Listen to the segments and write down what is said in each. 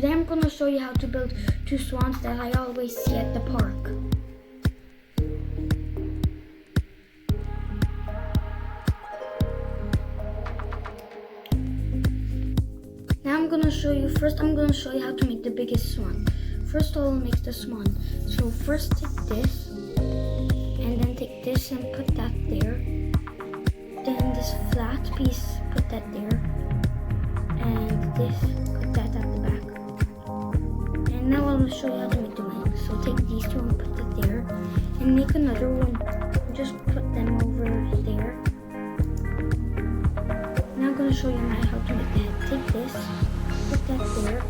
Today I'm going to show you how to build two swans that I always see at the park. Now I'm going to show you how to make the biggest swan. First I'll make the swan. So first take this, and then take this and put that there. Then this flat piece, put that there. And this, put that at the back. And now I'll show you how to make the wings. So take these two and put it there. And make another one. Just put them over there. Now I'm going to show you how to make the head. Take this, put that there.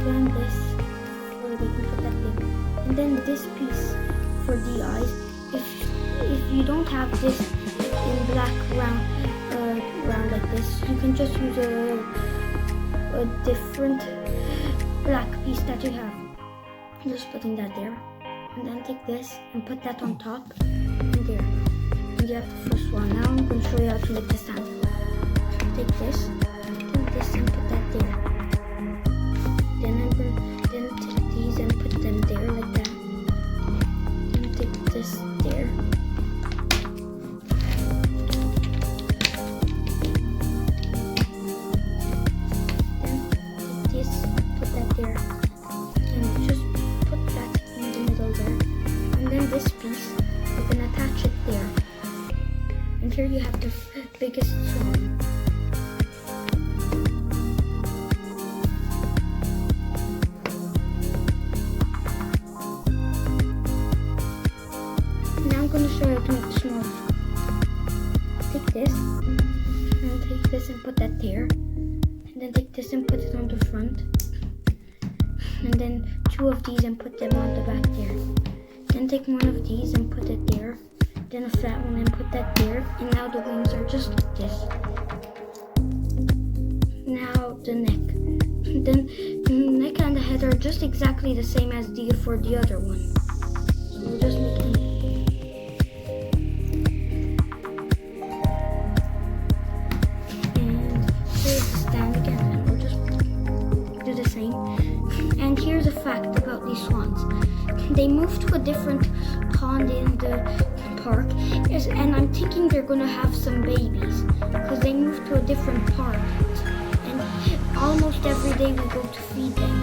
Then this, or we can put that there. And then this piece for the eyes. If you don't have this in black round like this, you can just use a different black piece that you have. I'm just putting that there, and then take this and put that on top and there. And you have the first one. Now I'm going to show you how to make the stand. Take this and put that there. Then I'm going to take these and put them there like that. Then take this there. There, and just put that in the middle there, and then this piece you can attach it there, and here you have the biggest swan. Now I'm going to show you how to make the small. Take this and put that there, and then take this and put it on the front. And then two of these and put them on the back there. Then take one of these and put it there. Then a flat one and put that there. And now the wings are just like this. Now the neck. Then the neck and the head are just exactly the same as for the other one. So we'll just make them. And here's the stand again. And we'll just do the same. And here's a fact about these swans. They moved to a different pond in the park, and I'm thinking they're going to have some babies because they moved to a different part. And almost every day we go to feed them.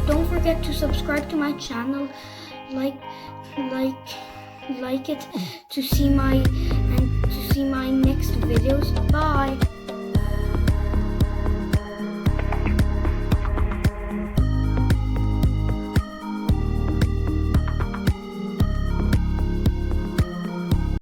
Don't forget to subscribe to my channel, like it to see my